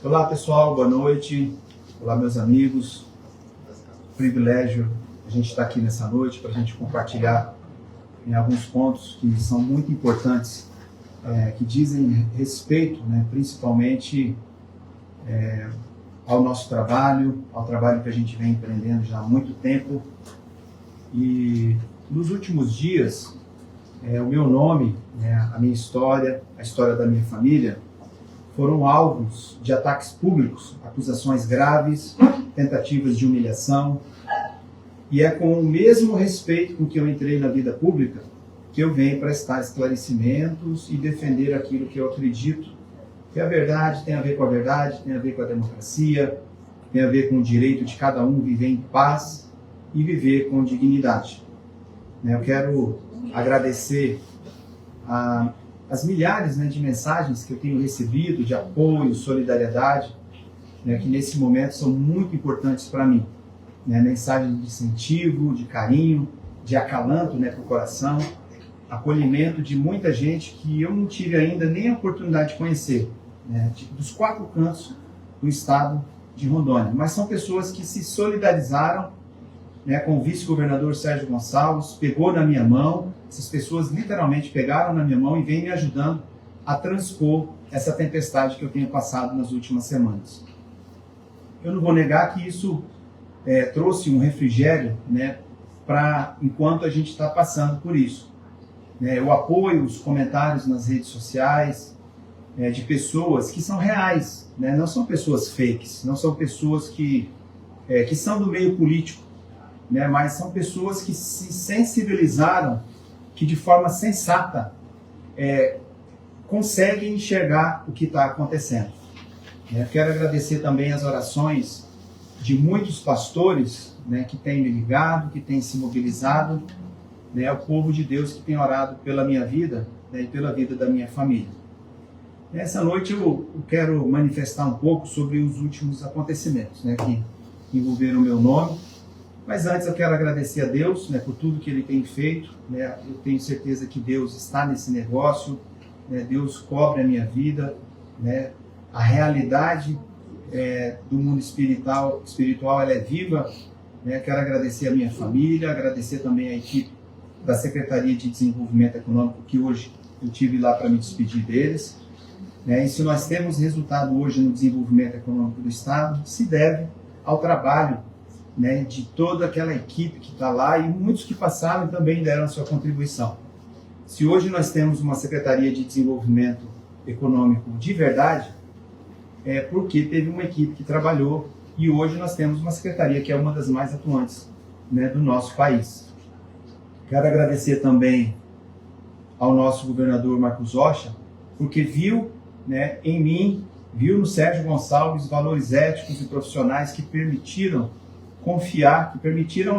Olá pessoal, boa noite. Olá meus amigos. Privilégio a gente estar aqui nessa noite para a gente compartilhar em alguns pontos que são muito importantes, que dizem respeito, principalmente ao nosso trabalho, ao trabalho que a gente vem empreendendo já há muito tempo. E nos últimos dias, o meu nome, a minha história, a história da minha família, foram alvos de ataques públicos, acusações graves, tentativas de humilhação. E é com o mesmo respeito com que eu entrei na vida pública que eu venho prestar esclarecimentos e defender aquilo que eu acredito que a verdade tem a ver com a verdade, tem a ver com a democracia, tem a ver com o direito de cada um viver em paz e viver com dignidade. Eu quero agradecer as milhares de mensagens que eu tenho recebido de apoio, solidariedade, que nesse momento são muito importantes para mim. Mensagens de incentivo, de carinho, de acalanto para o coração, acolhimento de muita gente que eu não tive ainda nem a oportunidade de conhecer, dos 4 cantos do estado de Rondônia. Mas são pessoas que se solidarizaram com o vice-governador Sérgio Gonçalves, pegou na minha mão, essas pessoas literalmente pegaram na minha mão e vêm me ajudando a transpor essa tempestade que eu tenho passado nas últimas semanas. Eu não vou negar que isso trouxe um refrigério para enquanto a gente está passando por isso. Eu apoio os comentários nas redes sociais de pessoas que são reais, não são pessoas fakes, não são pessoas que são do meio político, mas são pessoas que se sensibilizaram, que de forma sensata conseguem enxergar o que está acontecendo. Quero agradecer também as orações de muitos pastores que têm me ligado, que têm se mobilizado, o povo de Deus que tem orado pela minha vida e pela vida da minha família. Nessa noite eu quero manifestar um pouco sobre os últimos acontecimentos que envolveram o meu nome. Mas antes eu quero agradecer a Deus por tudo que Ele tem feito. Eu tenho certeza que Deus está nesse negócio, Deus cobre a minha vida, a realidade do mundo espiritual ela é viva. Quero agradecer a minha família, agradecer também a equipe da Secretaria de Desenvolvimento Econômico, que hoje eu tive lá para me despedir deles. E se nós temos resultado hoje no desenvolvimento econômico do Estado, se deve ao trabalho de toda aquela equipe que está lá, e muitos que passaram também deram a sua contribuição. Se hoje nós temos uma Secretaria de Desenvolvimento Econômico de verdade, é porque teve uma equipe que trabalhou, e hoje nós temos uma secretaria que é uma das mais atuantes do nosso país. Quero agradecer também ao nosso governador Marcos Rocha, porque viu em mim, viu no Sérgio Gonçalves valores éticos e profissionais que permitiram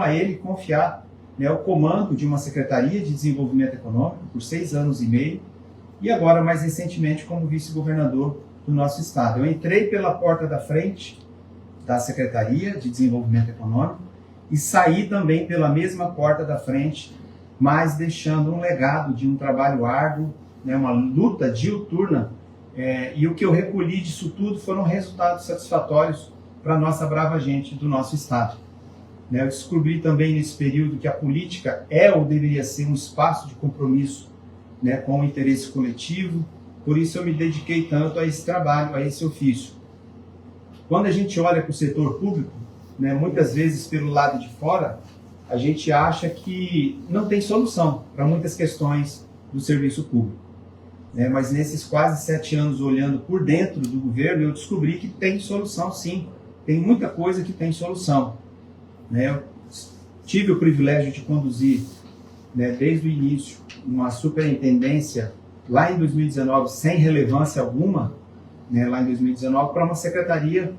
a ele confiar o comando de uma Secretaria de Desenvolvimento Econômico por 6 anos e meio, e agora mais recentemente como vice-governador do nosso estado. Eu entrei pela porta da frente da Secretaria de Desenvolvimento Econômico e saí também pela mesma porta da frente, mas deixando um legado de um trabalho árduo, uma luta diuturna, e o que eu recolhi disso tudo foram resultados satisfatórios para a nossa brava gente do nosso estado. Eu descobri também nesse período que a política ou deveria ser um espaço de compromisso com o interesse coletivo, por isso eu me dediquei tanto a esse trabalho, a esse ofício. Quando a gente olha para o setor público, muitas vezes pelo lado de fora, a gente acha que não tem solução para muitas questões do serviço público. Mas nesses quase 7 anos olhando por dentro do governo, eu descobri que tem solução sim. Tem muita coisa que tem solução. Eu tive o privilégio de conduzir, desde o início, uma superintendência lá em 2019, sem relevância alguma, lá em 2019, para uma secretaria,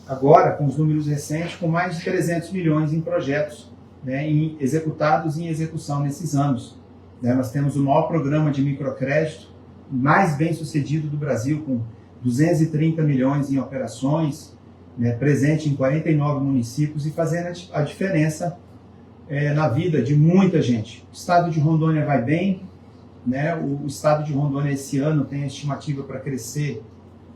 agora, com os números recentes, com mais de 300 milhões em projetos executados e em execução nesses anos. Nós temos o maior programa de microcrédito mais bem sucedido do Brasil, com 230 milhões em operações, presente em 49 municípios e fazendo a diferença na vida de muita gente. O estado de Rondônia vai bem, O estado de Rondônia esse ano tem a estimativa para crescer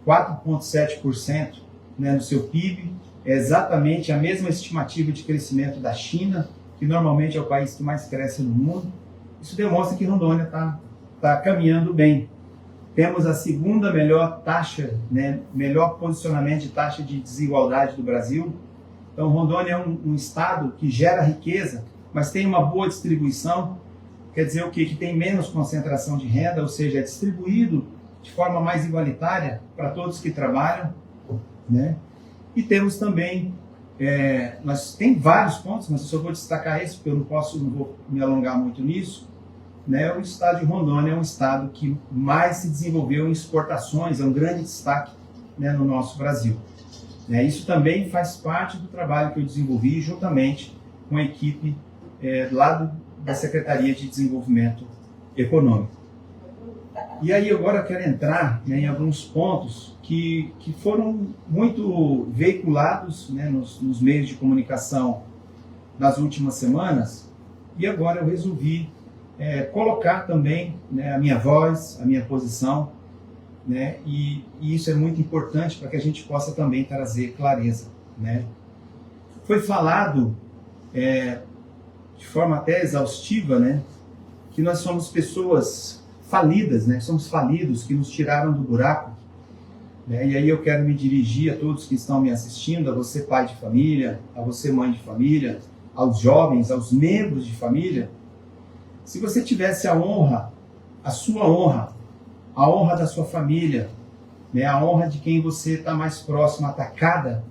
4,7%, né, no seu PIB, é exatamente a mesma estimativa de crescimento da China, que normalmente é o país que mais cresce no mundo. Isso demonstra que Rondônia está caminhando bem. Temos a segunda melhor taxa, né, melhor posicionamento de taxa de desigualdade do Brasil. Então, Rondônia é um estado que gera riqueza, mas tem uma boa distribuição. Quer dizer o quê? Que tem menos concentração de renda, ou seja, é distribuído de forma mais igualitária para todos que trabalham, né? E temos também, nós tem vários pontos, mas eu só vou destacar esse, porque eu não vou me alongar muito nisso, né? O estado de Rondônia é um estado que mais se desenvolveu em exportações, é um grande destaque, né, no nosso Brasil. Isso também faz parte do trabalho que eu desenvolvi juntamente com a equipe lá da Secretaria de Desenvolvimento Econômico. E aí agora eu quero entrar, né, em alguns pontos que foram muito veiculados, né, nos meios de comunicação nas últimas semanas, e agora eu resolvi colocar também, né, a minha voz, a minha posição, né, e isso é muito importante para que a gente possa também trazer clareza, né. Foi falado de forma até exaustiva, né, que nós somos pessoas falidas, né, somos falidos, que nos tiraram do buraco, né, e aí eu quero me dirigir a todos que estão me assistindo, a você pai de família, a você mãe de família, aos jovens, aos membros de família. Se você tivesse a honra, a sua honra, a honra da sua família, né, a honra de quem você está mais próximo, atacada,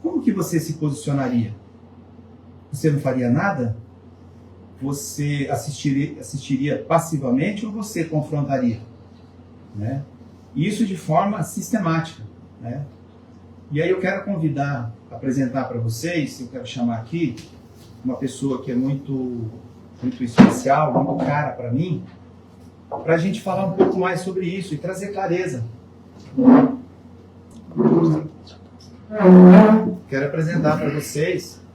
como que você se posicionaria? Você não faria nada? Você assistiria passivamente ou você confrontaria? Né? Isso de forma sistemática. Né? E aí eu quero apresentar para vocês, eu quero chamar aqui uma pessoa que é muito especial, muito cara para mim, para a gente falar um pouco mais sobre isso e trazer clareza. Quero apresentar para vocês.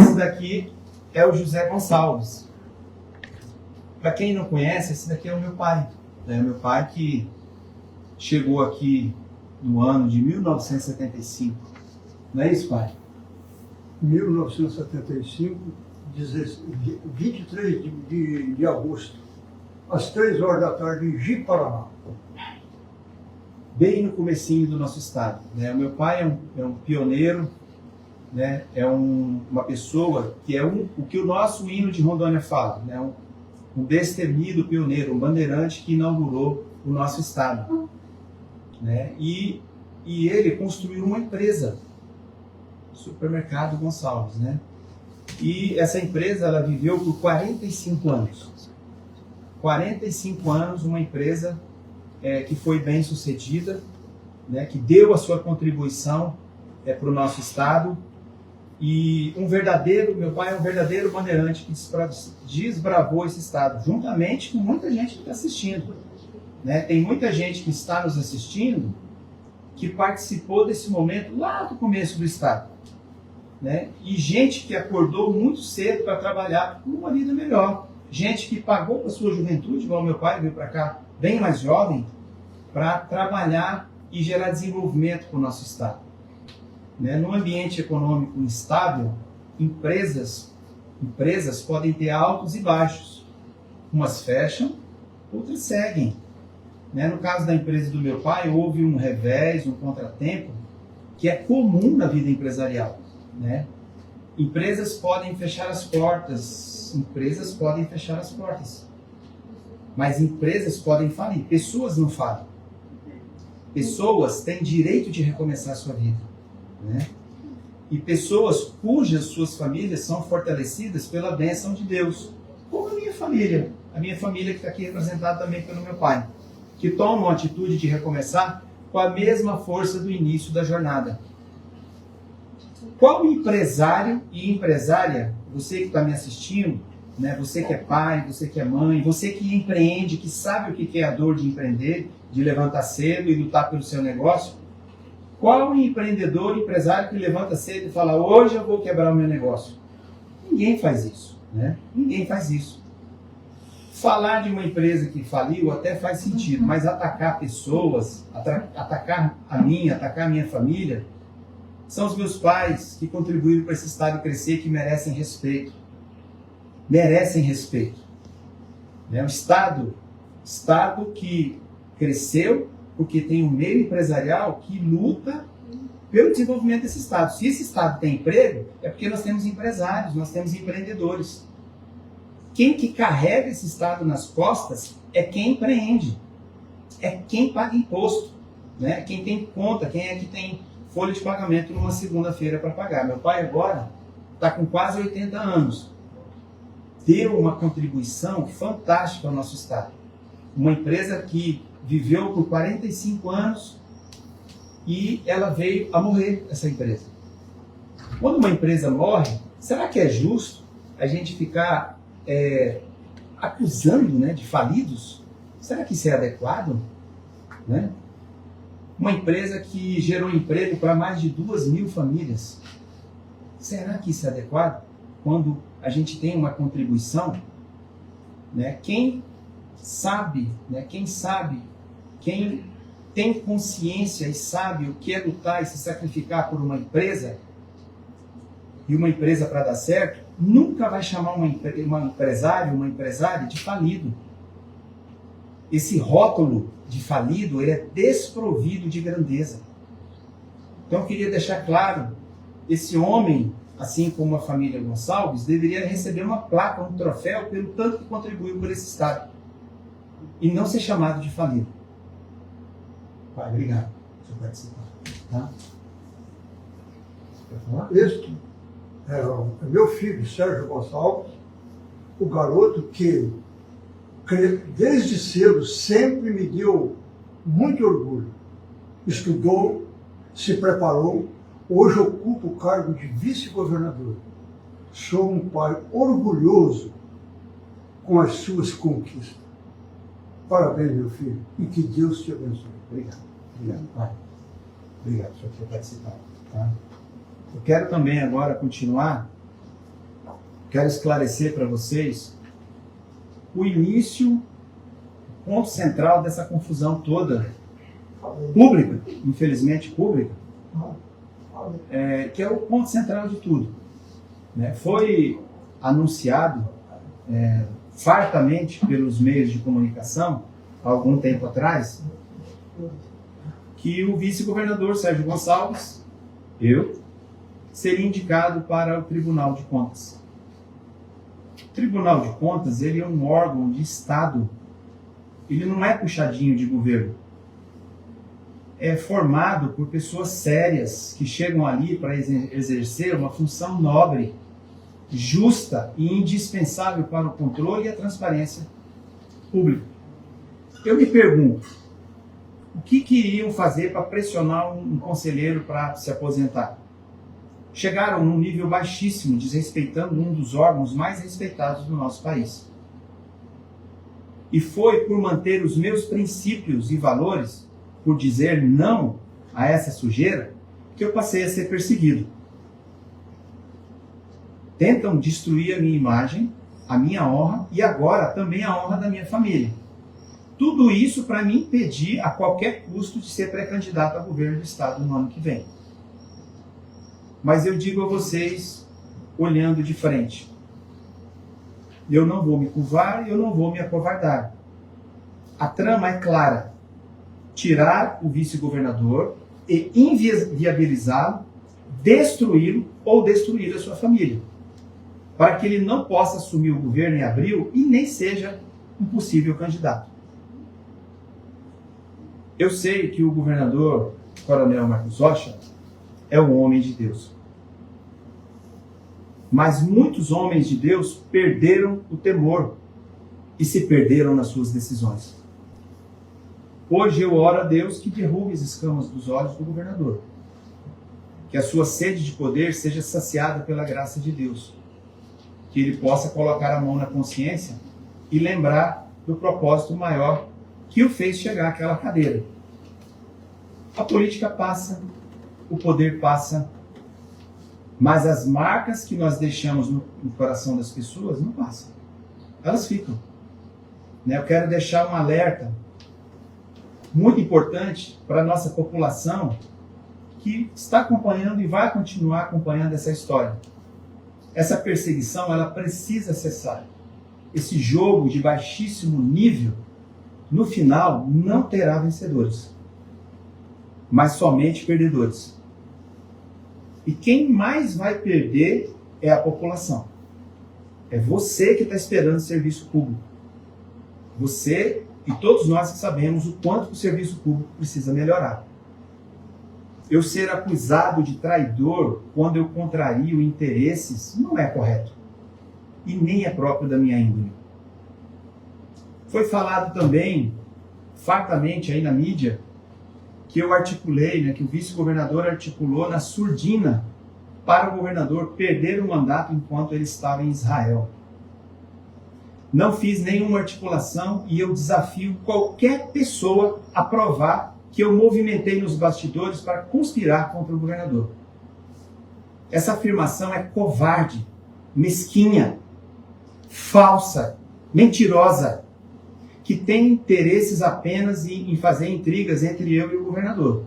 Esse daqui é o José Gonçalves. Para quem não conhece, esse daqui é o meu pai. É o meu pai que chegou aqui no ano de 1975. Não é isso, pai? 1975, 23 de agosto, às 3 horas da tarde, em Ji-Paraná. Bem no comecinho do nosso estado. Né? O meu pai é um pioneiro, né? É uma pessoa que é o que o nosso hino de Rondônia fala, né? Um destemido pioneiro, um bandeirante que inaugurou o nosso estado. Né? E ele construiu uma empresa, Supermercado Gonçalves, né? E essa empresa, ela viveu por 45 anos. 45 anos, uma empresa que foi bem sucedida, né? Que deu a sua contribuição para o nosso estado. E meu pai é um verdadeiro bandeirante que desbravou esse estado, juntamente com muita gente que está assistindo. Né? Tem muita gente que está nos assistindo que participou desse momento lá do começo do estado. Né? E gente que acordou muito cedo para trabalhar por uma vida melhor. Gente que pagou para a sua juventude, igual meu pai veio para cá bem mais jovem, para trabalhar e gerar desenvolvimento para o nosso estado. Né? Num ambiente econômico instável, empresas podem ter altos e baixos. Umas fecham, outras seguem. Né? No caso da empresa do meu pai, houve um revés, um contratempo, que é comum na vida empresarial. Né? Empresas podem fechar as portas, mas empresas podem falir, pessoas não falem. Pessoas têm direito de recomeçar a sua vida. Né? E pessoas cujas suas famílias são fortalecidas pela bênção de Deus, como a minha família que está aqui representada também pelo meu pai, que tomam a atitude de recomeçar com a mesma força do início da jornada. Qual empresário e empresária, você que está me assistindo, né, você que é pai, você que é mãe, você que empreende, que sabe o que é a dor de empreender, de levantar cedo e lutar pelo seu negócio, qual empreendedor, empresário que levanta cedo e fala, hoje eu vou quebrar o meu negócio? Ninguém faz isso. Né? Ninguém faz isso. Falar de uma empresa que faliu até faz sentido, mas atacar pessoas, atacar a minha família, são os meus pais que contribuíram para esse Estado crescer, que merecem respeito. Merecem respeito. É um Estado que cresceu porque tem um meio empresarial que luta pelo desenvolvimento desse Estado. Se esse Estado tem emprego, é porque nós temos empresários, nós temos empreendedores. Quem que carrega esse Estado nas costas é quem empreende, é quem paga imposto, né? Quem tem conta, quem é que tem folha de pagamento numa segunda-feira para pagar. Meu pai agora está com quase 80 anos. Deu uma contribuição fantástica ao nosso Estado. Uma empresa que viveu por 45 anos e ela veio a morrer, essa empresa. Quando uma empresa morre, será que é justo a gente ficar acusando, né, de falidos? Será que isso é adequado? Né? Uma empresa que gerou emprego para mais de 2.000 famílias. Será que isso é adequado? Quando a gente tem uma contribuição, né, quem sabe, quem tem consciência e sabe o que é lutar e se sacrificar por uma empresa, e uma empresa para dar certo, nunca vai chamar uma empresária de falido. Esse rótulo de falido, ele é desprovido de grandeza. Então eu queria deixar claro, esse homem, assim como a família Gonçalves, deveria receber uma placa, um troféu, pelo tanto que contribuiu por esse Estado. E não ser chamado de falido. Pai, obrigado por participar. Tá? Quer falar? Este é meu filho, Sérgio Gonçalves, o garoto que desde cedo sempre me deu muito orgulho. Estudou, se preparou, hoje ocupa o cargo de vice-governador. Sou um pai orgulhoso com as suas conquistas. Parabéns, meu filho, e que Deus te abençoe. Obrigado. Obrigado, pai. Obrigado por ter participado. Tá? Eu quero também agora continuar, quero esclarecer para vocês o início, o ponto central dessa confusão toda, pública, infelizmente pública, que é o ponto central de tudo. Né? Foi anunciado fartamente pelos meios de comunicação, há algum tempo atrás, que o vice-governador Sérgio Gonçalves, seria indicado para o Tribunal de Contas. O Tribunal de Contas, ele é um órgão de Estado. Ele não é puxadinho de governo. É formado por pessoas sérias que chegam ali para exercer uma função nobre, justa e indispensável para o controle e a transparência pública. Eu me pergunto, o que iriam fazer para pressionar um conselheiro para se aposentar? Chegaram num nível baixíssimo, desrespeitando um dos órgãos mais respeitados do nosso país. E foi por manter os meus princípios e valores, por dizer não a essa sujeira, que eu passei a ser perseguido. Tentam destruir a minha imagem, a minha honra e agora também a honra da minha família. Tudo isso para me impedir a qualquer custo de ser pré-candidato a governo do Estado no ano que vem. Mas eu digo a vocês, olhando de frente, eu não vou me curvar e eu não vou me acovardar. A trama é clara: tirar o vice-governador e inviabilizá-lo, destruí-lo ou destruir a sua família, para que ele não possa assumir o governo em abril e nem seja um possível candidato. Eu sei que o governador Coronel Marcos Rocha é um homem de Deus. Mas muitos homens de Deus perderam o temor e se perderam nas suas decisões. Hoje eu oro a Deus que derrube as escamas dos olhos do governador. Que a sua sede de poder seja saciada pela graça de Deus. Que ele possa colocar a mão na consciência e lembrar do propósito maior que o fez chegar àquela cadeira. A política passa, o poder passa, mas as marcas que nós deixamos no coração das pessoas não passam. Elas ficam. né, eu quero deixar um alerta muito importante para a nossa população que está acompanhando e vai continuar acompanhando essa história. Essa perseguição, ela precisa cessar. Esse jogo de baixíssimo nível, no final, não terá vencedores, mas somente perdedores. E quem mais vai perder é a população. É você que está esperando serviço público. Você e todos nós que sabemos o quanto o serviço público precisa melhorar. Eu ser acusado de traidor quando eu contrario interesses não é correto. E nem é próprio da minha índole. Foi falado também, fartamente aí na mídia, que eu articulei, né, que o vice-governador articulou na surdina para o governador perder o mandato enquanto ele estava em Israel. Não fiz nenhuma articulação e eu desafio qualquer pessoa a provar que eu movimentei nos bastidores para conspirar contra o governador. Essa afirmação é covarde, mesquinha, falsa, mentirosa, que tem interesses apenas em fazer intrigas entre eu e o governador.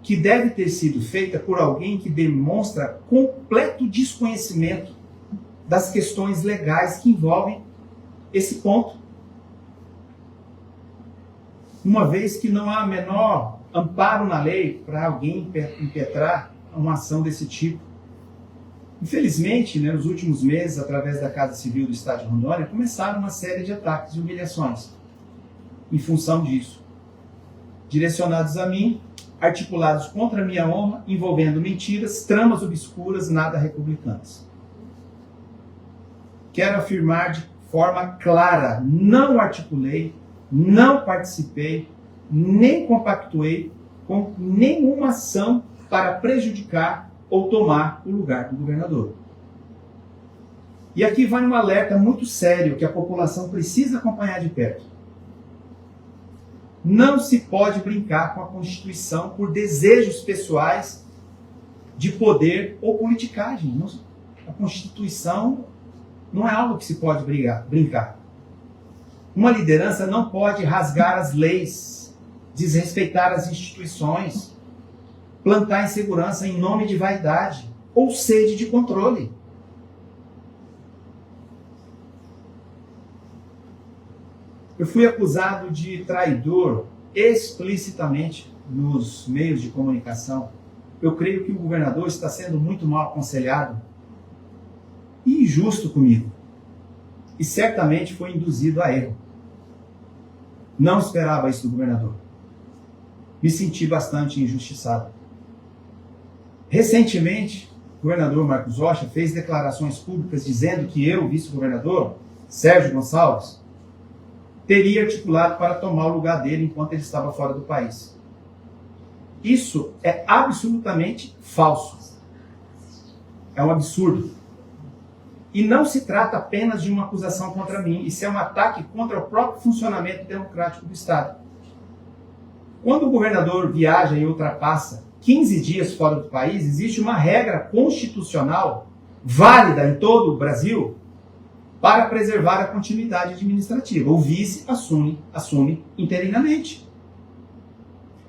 Que deve ter sido feita por alguém que demonstra completo desconhecimento das questões legais que envolvem esse ponto. Uma vez que não há menor amparo na lei para alguém impetrar uma ação desse tipo. Infelizmente, né, nos últimos meses, através da Casa Civil do Estado de Rondônia, começaram uma série de ataques e humilhações em função disso, direcionados a mim, articulados contra a minha honra, envolvendo mentiras, tramas obscuras, nada republicanas. Quero afirmar de forma clara, não articulei, não participei, nem compactuei com nenhuma ação para prejudicar ou tomar o lugar do governador. E aqui vai um alerta muito sério que a população precisa acompanhar de perto. Não se pode brincar com a Constituição por desejos pessoais de poder ou politicagem. A Constituição não é algo que se pode brincar. Uma liderança não pode rasgar as leis, desrespeitar as instituições, plantar insegurança em nome de vaidade ou sede de controle. Eu fui acusado de traidor explicitamente nos meios de comunicação. Eu creio que o governador está sendo muito mal aconselhado e injusto comigo. E certamente foi induzido a erro. Não esperava isso do governador. Me senti bastante injustiçado. Recentemente, o governador Marcos Rocha fez declarações públicas dizendo que eu, vice-governador, Sérgio Gonçalves, teria articulado para tomar o lugar dele enquanto ele estava fora do país. Isso é absolutamente falso. É um absurdo. E não se trata apenas de uma acusação contra mim, isso é um ataque contra o próprio funcionamento democrático do Estado. Quando o governador viaja e ultrapassa 15 dias fora do país, existe uma regra constitucional válida em todo o Brasil para preservar a continuidade administrativa. O vice assume interinamente.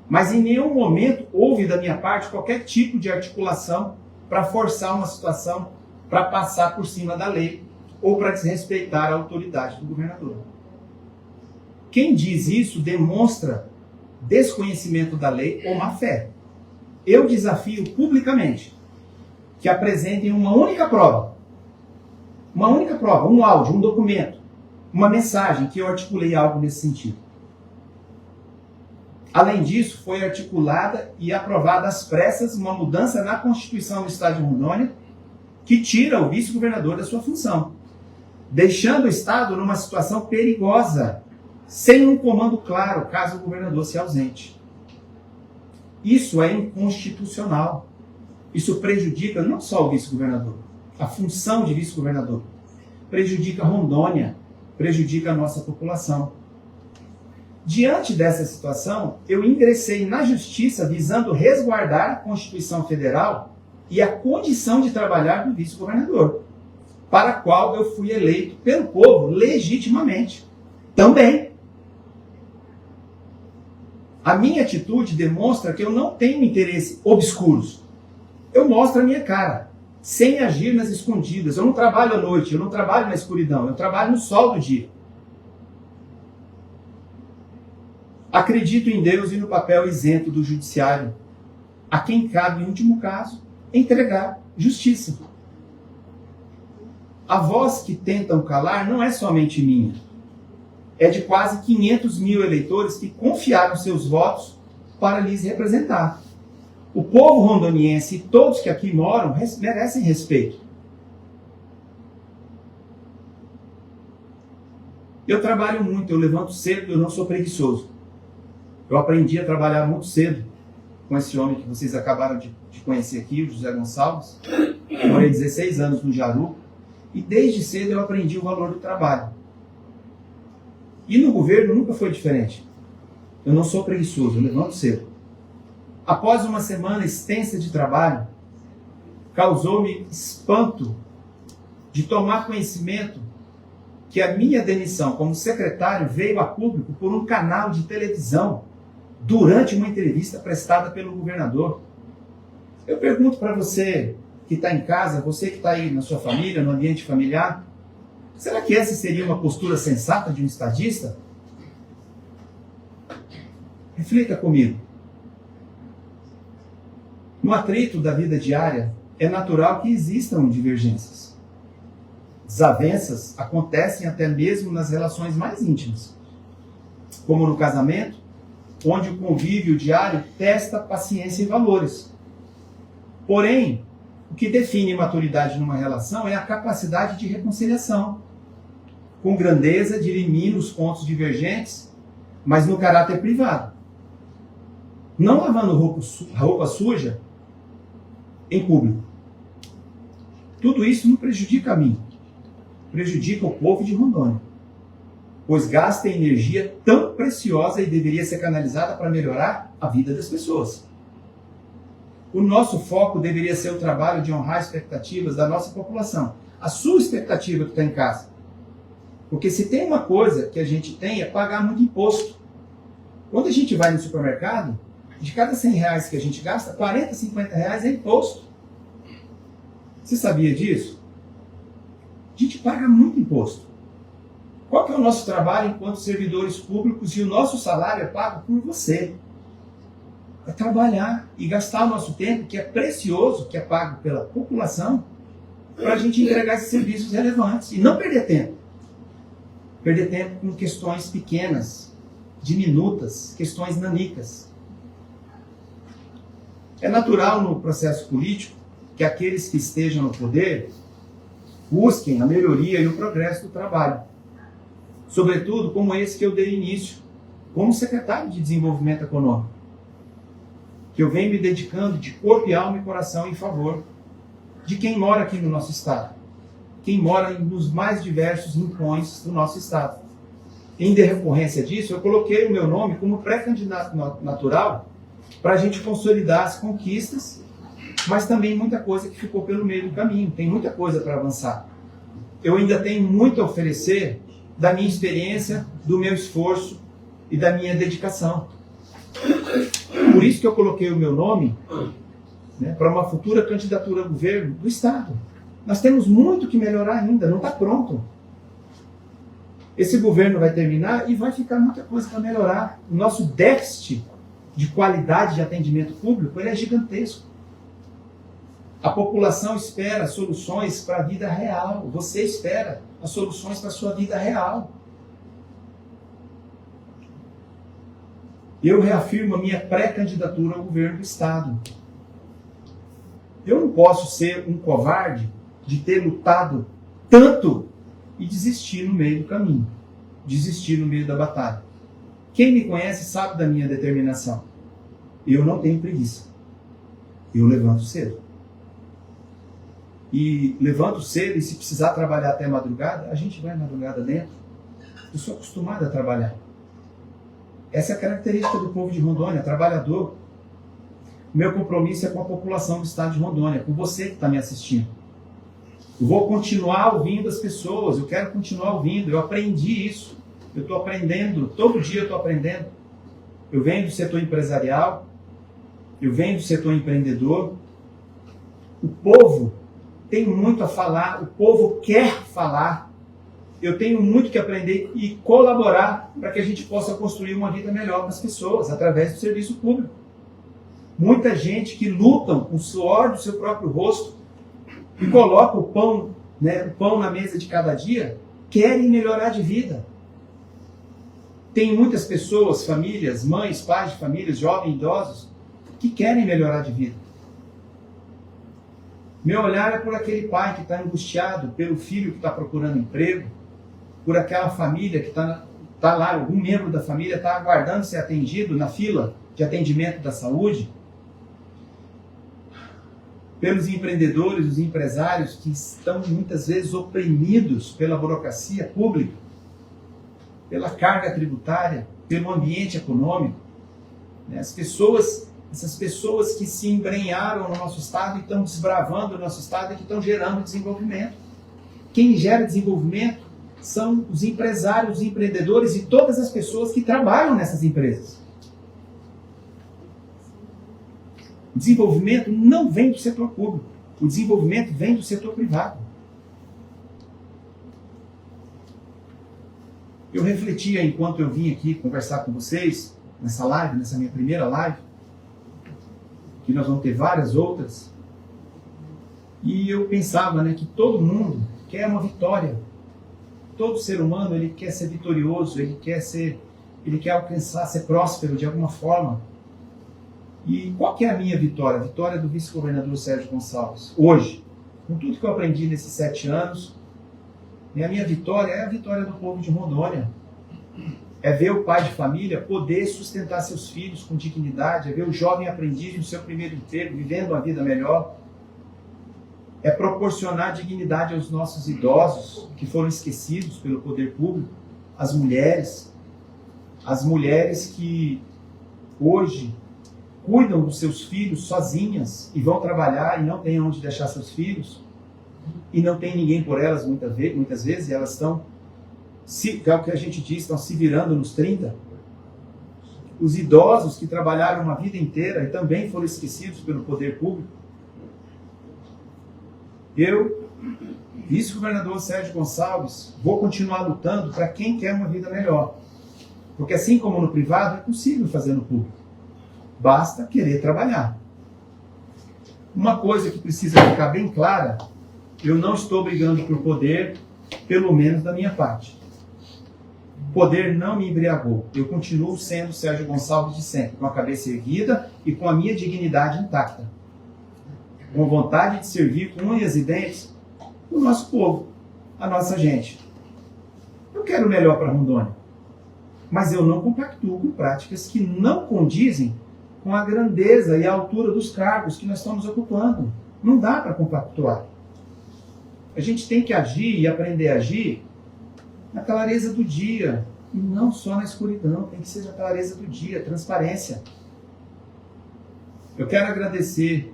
Mas em nenhum momento houve da minha parte qualquer tipo de articulação para forçar uma situação para passar por cima da lei ou para desrespeitar a autoridade do governador. Quem diz isso demonstra desconhecimento da lei ou má fé. Eu desafio publicamente que apresentem uma única prova, um áudio, um documento, uma mensagem que eu articulei algo nesse sentido. Além disso, foi articulada e aprovada às pressas uma mudança na Constituição do Estado de Rondônia que tira o vice-governador da sua função, deixando o Estado numa situação perigosa, sem um comando claro, caso o governador se ausente. Isso é inconstitucional. Isso prejudica não só o vice-governador, a função de vice-governador, prejudica Rondônia, prejudica a nossa população. Diante dessa situação, eu ingressei na Justiça visando resguardar a Constituição Federal e a condição de trabalhar do vice-governador. para a qual eu fui eleito pelo povo legitimamente. Também. A minha atitude demonstra que eu não tenho interesses obscuros. Eu mostro a minha cara, sem agir nas escondidas. Eu não trabalho à noite, eu não trabalho na escuridão, eu trabalho no sol do dia. Acredito em Deus e no papel isento do judiciário, a quem cabe, em último caso, entregar justiça. A voz que tentam calar não é somente minha. É de quase 500 mil eleitores que confiaram seus votos para lhes representar. O povo rondoniense e todos que aqui moram merecem respeito. Eu trabalho muito, eu levanto cedo, eu não sou preguiçoso. Eu aprendi a trabalhar muito cedo com esse homem que vocês acabaram de conhecer aqui, o José Gonçalves. Eu morei 16 anos no Jaru e desde cedo eu aprendi o valor do trabalho. E no governo nunca foi diferente. Eu não sou preguiçoso, eu levanto cedo. Após uma semana extensa de trabalho, causou-me espanto de tomar conhecimento que a minha demissão como secretário veio a público por um canal de televisão durante uma entrevista prestada pelo governador. Eu pergunto para você que está em casa, você que está aí na sua família, no ambiente familiar, será que essa seria uma postura sensata de um estadista? Reflita comigo. No atrito da vida diária, é natural que existam divergências. Desavenças acontecem até mesmo nas relações mais íntimas, como no casamento, onde o convívio diário testa paciência e valores. Porém, o que define maturidade numa relação é a capacidade de reconciliação. Com grandeza, dirimir os pontos divergentes, mas no caráter privado. Não lavando roupa suja em público. Tudo isso não prejudica a mim. Prejudica o povo de Rondônia. Pois gasta energia tão preciosa e deveria ser canalizada para melhorar a vida das pessoas. O nosso foco deveria ser o trabalho de honrar expectativas da nossa população. A sua expectativa que está em casa. Porque se tem uma coisa que a gente tem é pagar muito imposto. Quando a gente vai no supermercado, de cada 100 reais que a gente gasta, 40, 50 reais é imposto. Você sabia disso? A gente paga muito imposto. Qual que é o nosso trabalho enquanto servidores públicos e o nosso salário é pago por você? É trabalhar e gastar o nosso tempo, que é precioso, que é pago pela população, para a gente entregar esses serviços relevantes. E não perder tempo. Perder tempo com questões pequenas, diminutas, questões nanicas. É natural no processo político que aqueles que estejam no poder busquem a melhoria e o progresso do trabalho. Sobretudo como esse que eu dei início, como secretário de Desenvolvimento Econômico, que eu venho me dedicando de corpo e alma e coração em favor de quem mora aqui no nosso estado, quem mora nos mais diversos rincões do nosso estado. Em decorrência disso, eu coloquei o meu nome como pré-candidato natural para a gente consolidar as conquistas, mas também muita coisa que ficou pelo meio do caminho, tem muita coisa para avançar. Eu ainda tenho muito a oferecer da minha experiência, do meu esforço e da minha dedicação. Por isso que eu coloquei o meu nome, né, para uma futura candidatura ao governo do Estado. Nós temos muito que melhorar ainda, não está pronto. Esse governo vai terminar e vai ficar muita coisa para melhorar. O nosso déficit de qualidade de atendimento público ele é gigantesco. A população espera soluções para a vida real. Você espera as soluções para a sua vida real. Eu reafirmo a minha pré-candidatura ao governo do Estado. Eu não posso ser um covarde de ter lutado tanto e desistir no meio do caminho. Desistir no meio da batalha. Quem me conhece sabe da minha determinação. Eu não tenho preguiça. Eu levanto cedo. E levanto cedo e se precisar trabalhar até madrugada, a gente vai madrugada dentro. Eu sou acostumado a trabalhar. Essa é a característica do povo de Rondônia, trabalhador. O meu compromisso é com a população do estado de Rondônia, com você que está me assistindo. Eu vou continuar ouvindo as pessoas, eu quero continuar ouvindo, eu aprendi isso. Eu estou aprendendo, todo dia eu estou aprendendo. Eu venho do setor empresarial, eu venho do setor empreendedor. O povo tem muito a falar, o povo quer falar. Eu tenho muito que aprender e colaborar para que a gente possa construir uma vida melhor para as pessoas, através do serviço público. Muita gente que lutam com o suor do seu próprio rosto e coloca o pão na mesa de cada dia, querem melhorar de vida. Tem muitas pessoas, famílias, mães, pais de famílias, jovens, idosos, que querem melhorar de vida. Meu olhar é por aquele pai que está angustiado, pelo filho que está procurando emprego, por aquela família que está lá, algum membro da família está aguardando ser atendido na fila de atendimento da saúde, pelos empreendedores, os empresários que estão muitas vezes oprimidos pela burocracia pública, pela carga tributária, pelo ambiente econômico. Essas pessoas que se embrenharam no nosso Estado e estão desbravando o nosso Estado e que estão gerando desenvolvimento. Quem gera desenvolvimento são os empresários, os empreendedores e todas as pessoas que trabalham nessas empresas. O desenvolvimento não vem do setor público, o desenvolvimento vem do setor privado. Eu refletia enquanto eu vim aqui conversar com vocês, nessa live, nessa minha primeira live, que nós vamos ter várias outras, e eu pensava que todo mundo quer uma vitória. Todo ser humano ele quer ser vitorioso, ele quer alcançar, ser próspero de alguma forma. E qual que é a minha vitória? A vitória do vice-governador Sérgio Gonçalves. Hoje, com tudo que eu aprendi nesses 7 anos, a minha vitória é a vitória do povo de Rondônia. É ver o pai de família poder sustentar seus filhos com dignidade, é ver o jovem aprendiz no seu primeiro emprego, vivendo uma vida melhor. É proporcionar dignidade aos nossos idosos, que foram esquecidos pelo poder público, as mulheres que hoje cuidam dos seus filhos sozinhas e vão trabalhar e não têm onde deixar seus filhos e não tem ninguém por elas muitas vezes, e elas estão, é o que a gente diz, estão se virando nos 30. Os idosos que trabalharam uma vida inteira e também foram esquecidos pelo poder público. Eu, vice-governador Sérgio Gonçalves, vou continuar lutando para quem quer uma vida melhor. Porque assim como no privado, é possível fazer no público. Basta querer trabalhar. Uma coisa que precisa ficar bem clara, eu não estou brigando por poder, pelo menos da minha parte. O poder não me embriagou. Eu continuo sendo Sérgio Gonçalves de sempre, com a cabeça erguida e com a minha dignidade intacta. Com vontade de servir com unhas e dentes o nosso povo, a nossa gente. Eu quero o melhor para Rondônia, mas eu não compactuo com práticas que não condizem com a grandeza e a altura dos cargos que nós estamos ocupando. Não dá para compactuar. A gente tem que agir e aprender a agir na clareza do dia, e não só na escuridão, tem que ser na clareza do dia, transparência. Eu quero agradecer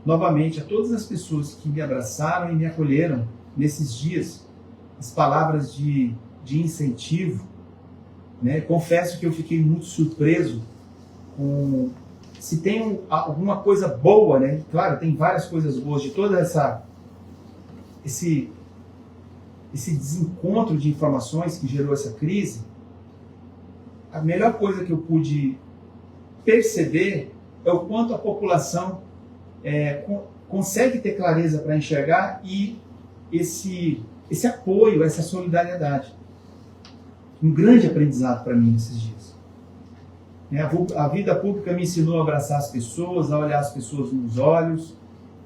novamente a todas as pessoas que me abraçaram e me acolheram nesses dias, as palavras de incentivo. Confesso que eu fiquei muito surpreso com se tem alguma coisa boa, Claro, tem várias coisas boas de toda esse desencontro de informações que gerou essa crise. A melhor coisa que eu pude perceber é o quanto a população consegue ter clareza para enxergar e esse apoio, essa solidariedade. Um grande aprendizado para mim nesses dias. A vida pública me ensinou a abraçar as pessoas, a olhar as pessoas nos olhos.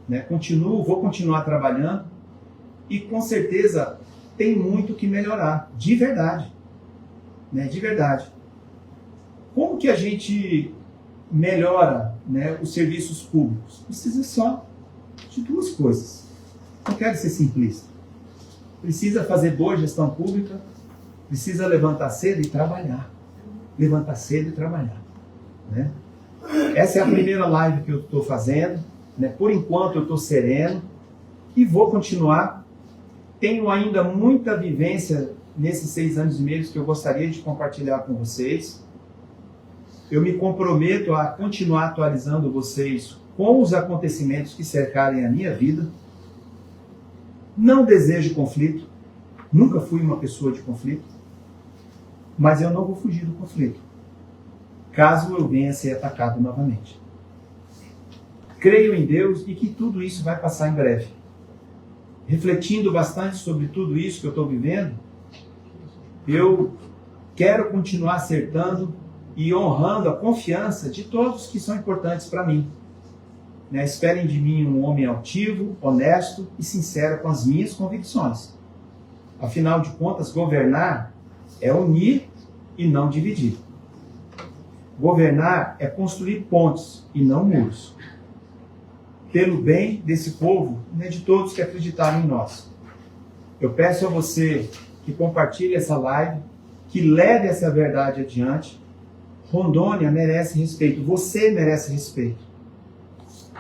Vou continuar trabalhando e com certeza tem muito que melhorar, de verdade. De verdade. Como que a gente melhora os serviços públicos? Precisa só de 2 coisas. Não quero ser simplista. Precisa fazer boa gestão pública, precisa levantar cedo e trabalhar. Levantar cedo e trabalhar. Essa é a primeira live que eu estou fazendo. Por enquanto eu estou sereno e vou continuar tenho ainda muita vivência nesses 6 anos e meio que eu gostaria de compartilhar com vocês. Eu me comprometo a continuar atualizando vocês com os acontecimentos que cercarem a minha vida. Não desejo conflito, nunca fui uma pessoa de conflito, mas eu não vou fugir do conflito, caso eu venha a ser atacado novamente. Creio em Deus e que tudo isso vai passar em breve. Refletindo bastante sobre tudo isso que eu estou vivendo, eu quero continuar acertando e honrando a confiança de todos que são importantes para mim. Esperem de mim um homem altivo, honesto e sincero com as minhas convicções. Afinal de contas, governar é unir e não dividir. Governar é construir pontes e não muros. Pelo bem desse povo e de todos que acreditaram em nós. Eu peço a você que compartilhe essa live, que leve essa verdade adiante. Rondônia merece respeito. Você merece respeito.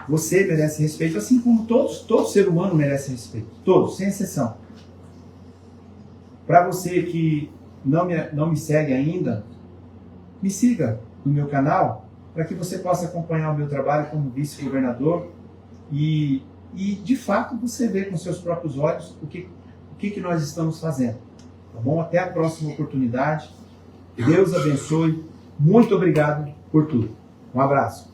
Você merece respeito, assim como todo ser humano merece respeito. Todos, sem exceção. Para você que não me segue ainda, me siga no meu canal, para que você possa acompanhar o meu trabalho como vice-governador e de fato você ver com seus próprios olhos o que nós estamos fazendo. Tá bom? Até a próxima oportunidade. Deus abençoe. Muito obrigado por tudo. Um abraço.